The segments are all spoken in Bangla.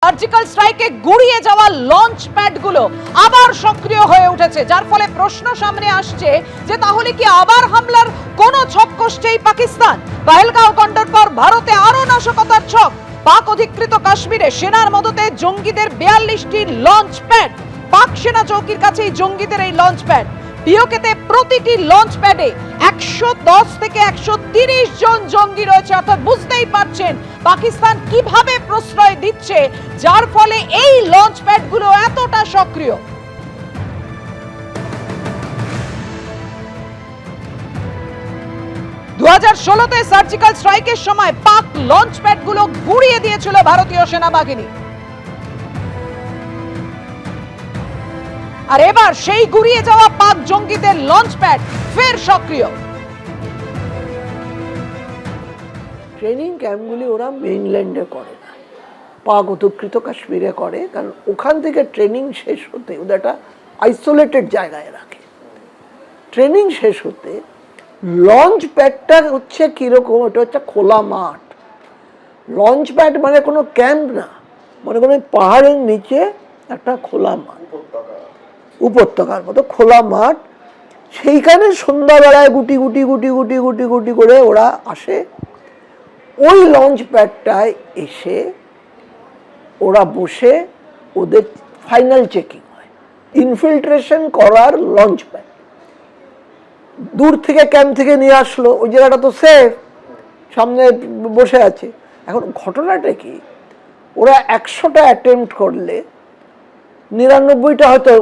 সার্জিক্যাল স্ট্রাইকে গুড়িয়ে যাওয়া লঞ্চ প্যাডগুলো আবার সক্রিয় হয়ে উঠেছে, যার ফলে প্রশ্ন সামনে আসছে যে তাহলে কি আবার হামলার কোনো ছক কষছে পাকিস্তান? পহেলগাঁও কাণ্ডের পর ভারতে আরো নাশকতার ছক। পাক অধিকৃত কাশ্মীরে সেনার মদতে জঙ্গিদের 42টি লঞ্চ প্যাড। পাক সেনা চৌকির কাছেই জঙ্গিদের এই লঞ্চ প্যাড। পিওকেতে প্রতিটি লঞ্চ প্যাডে 110 থেকে 130 জন জঙ্গি রয়েছে। অর্থাৎ বুঝতেই পারছেন পাকিস্তান কিভাবে প্রশ্রয় দিচ্ছে, যার ফলে এই লঞ্চ প্যাডগুলো এতটা সক্রিয়। দু 2016-তে সার্জিক্যাল স্ট্রাইকের সময় পাক লঞ্চ প্যাডগুলো গুড়িয়ে দিয়েছিল ভারতীয় সেনাবাহিনী, আর এবার সেই গুড়িয়ে যাওয়া পাক জঙ্গিদের লঞ্চ প্যাড ফের সক্রিয়। ট্রেনিং ক্যাম্পগুলি ওরা মেইনল্যান্ডে করে না, পাক অধিকৃত কাশ্মীরে করে, কারণ ওখান থেকে ট্রেনিং শেষ হতে ওদের একটা আইসোলেটেড জায়গায় রাখে। ট্রেনিং শেষ হতে লঞ্চ প্যাডটা হচ্ছে কীরকম, ওটা হচ্ছে খোলা মাঠ। লঞ্চ প্যাড মানে কোনো ক্যাম্প না, মনে করেন পাহাড়ের নিচে একটা খোলা মাঠ, উপত্যকার মতো খোলা মাঠ। সেইখানে সন্ধ্যাবেলায় গুটি গুটি গুটি গুটি গুটি গুটি করে ওরা আসে। ওই লঞ্চ প্যাডটায় এসে ওরা বসে ওদের ফাইনাল চেকিং হয়। ইনফিল্ট্রেশন করার লঞ্চ প্যাড দূর থেকে ক্যাম্প থেকে নিয়ে আসলো, ওই জায়গাটা তো সেফ, সামনে বসে আছে। এখন ঘটনাটা কি, ওরা 100টা অ্যাটেম্প্ট করলে 99টা হয়তো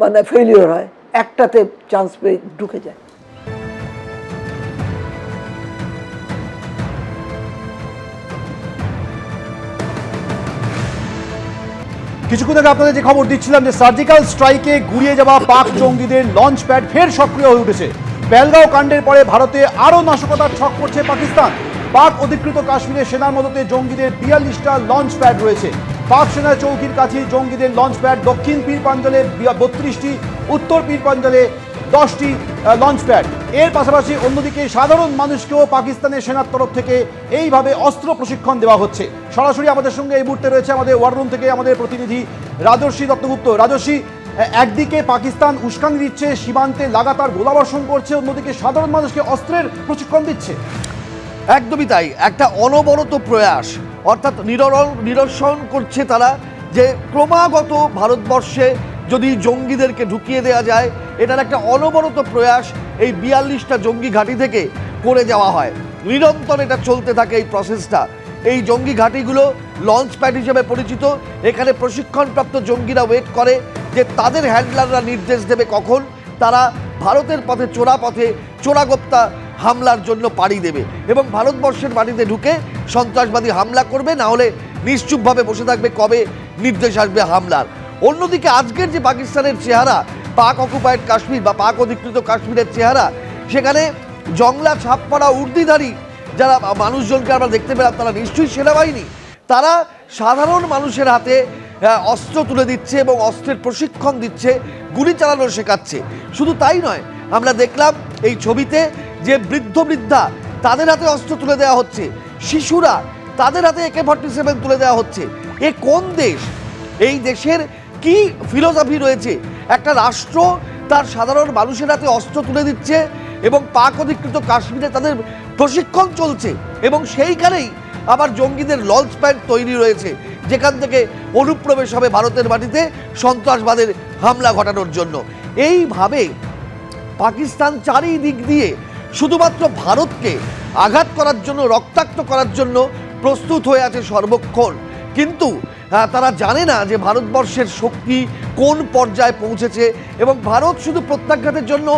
মানে ফেলিওর হয়, একটাতে চান্স পেয়ে ঢুকে যায়। কিছুক্ষণ আগে আপনাদের যে খবর দিচ্ছিলাম যে সার্জিক্যাল স্ট্রাইকে গুড়িয়ে যাওয়া পাক জঙ্গিদের লঞ্চ প্যাড ফের সক্রিয় হয়ে উঠেছে। পহেলগাঁও কাণ্ডের পরে ভারতে আরও নাশকতার ছক করছে পাকিস্তান। পাক অধিকৃত কাশ্মীরে সেনার মদতে জঙ্গিদের 42টা লঞ্চ প্যাড রয়েছে। পাক সেনা চৌকির কাছে জঙ্গিদের লঞ্চ প্যাড। দক্ষিণ পীরপাঞ্জলে 32টি, উত্তর পীরপাঞ্জলে 10টি লঞ্চ প্যাড। এর পাশাপাশি অন্যদিকে সাধারণ মানুষকেও পাকিস্তানের সেনার তরফ থেকে এইভাবে অস্ত্র প্রশিক্ষণ দেওয়া হচ্ছে। সরাসরি আমাদের সঙ্গে এই মুহূর্তে রয়েছে আমাদের ওয়ার রুম থেকে আমাদের প্রতিনিধি রাজস্বী দত্তগুপ্ত। রাজস্বী, একদিকে পাকিস্তান উস্কানি দিচ্ছে, সীমান্তে লাগাতার গোলাবর্ষণ করছে, অন্যদিকে সাধারণ মানুষকে অস্ত্রের প্রশিক্ষণ দিচ্ছে। একদমই তাই, একটা অনবরত প্রয়াস, অর্থাৎ নিরসন করছে তারা যে ক্রমাগত ভারতবর্ষে যদি জঙ্গিদেরকে ঢুকিয়ে দেওয়া যায়। এটার একটা অনবরত প্রয়াস এই 42টা জঙ্গি ঘাঁটি থেকে করে যাওয়া হয়। নিরন্তর এটা চলতে থাকে এই প্রসেসটা। এই জঙ্গি ঘাঁটিগুলো লঞ্চ প্যাড হিসেবে পরিচিত। এখানে প্রশিক্ষণপ্রাপ্ত জঙ্গিরা ওয়েট করে যে তাদের হ্যান্ডলাররা নির্দেশ দেবে কখন তারা ভারতের পথে চোরাগোপ্তা হামলার জন্য পাড়ি দেবে এবং ভারতবর্ষের মাটিতে ঢুকে সন্ত্রাসবাদী হামলা করবে, না হলে নিশ্চুপভাবে বসে থাকবে কবে নির্দেশ আসবে হামলার। অন্যদিকে আজকের যে পাকিস্তানের চেহারা, পাক অকুপায়েড কাশ্মীর বা পাক অধিকৃত কাশ্মীরের চেহারা, সেখানে জংলা ছাপ পড়া উর্দিধারী যারা মানুষজনকে আমরা দেখতে পেলাম তারা নিশ্চয়ই সেনাবাহিনী। তারা সাধারণ মানুষের হাতে অস্ত্র তুলে দিচ্ছে এবং অস্ত্রের প্রশিক্ষণ দিচ্ছে, গুলি চালানো শেখাচ্ছে। শুধু তাই নয়, আমরা দেখলাম এই ছবিতে যে বৃদ্ধা তাদের হাতে অস্ত্র তুলে দেওয়া হচ্ছে, শিশুরা তাদের হাতে AK-47 তুলে দেওয়া হচ্ছে। এ কোন দেশ? এই দেশের কি ফিলোসফি রয়েছে? একটা রাষ্ট্র তার সাধারণ মানুষের হাতে অস্ত্র তুলে দিচ্ছে এবং পাক অধিকৃত কাশ্মীরে তাদের প্রশিক্ষণ চলছে এবং সেইখানেই আবার জঙ্গিদের লঞ্চ প্যাড তৈরি রয়েছে, যেখান থেকে অনুপ্রবেশ হবে ভারতের মাটিতে সন্ত্রাসবাদের হামলা ঘটানোর জন্য। এইভাবে পাকিস্তান চারিদিক দিয়ে শুধুমাত্র ভারতকে আঘাত করার জন্য, রক্তাক্ত করার জন্য প্রস্তুত হয়ে আছে সর্বক্ষণ। কিন্তু তারা জানে না যে ভারতবর্ষের শক্তি কোন পর্যায়ে পৌঁছেছে এবং ভারত শুধু প্রত্যাঘাতের জন্য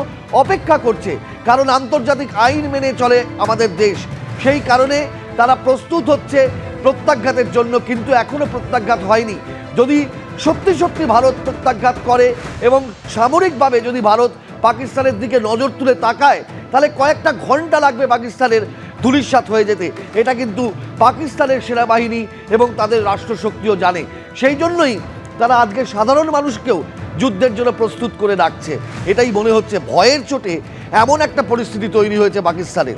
অপেক্ষা করছে, কারণ আন্তর্জাতিক আইন মেনে চলে আমাদের দেশ। সেই কারণে তারা প্রস্তুত হচ্ছে প্রত্যাঘাতের জন্য, কিন্তু এখনও প্রত্যাঘাত হয়নি। যদি সত্যি সত্যি ভারত প্রত্যাঘাত করে এবং সামরিকভাবে যদি ভারত পাকিস্তানের দিকে নজর তুলে তাকায়, তাহলে কয়েকটা ঘন্টা লাগবে পাকিস্তানের ধূলিসাৎ হয়ে যেতে। এটা কিন্তু পাকিস্তানের সেনাবাহিনী এবং তাদের রাষ্ট্রশক্তিও জানে। সেই জন্যই তারা আজকে সাধারণ মানুষকেও যুদ্ধের জন্য প্রস্তুত করে রাখছে। এটাই মনে হচ্ছে ভয়ের চোটে এমন একটা পরিস্থিতি তৈরি হয়েছে পাকিস্তানের।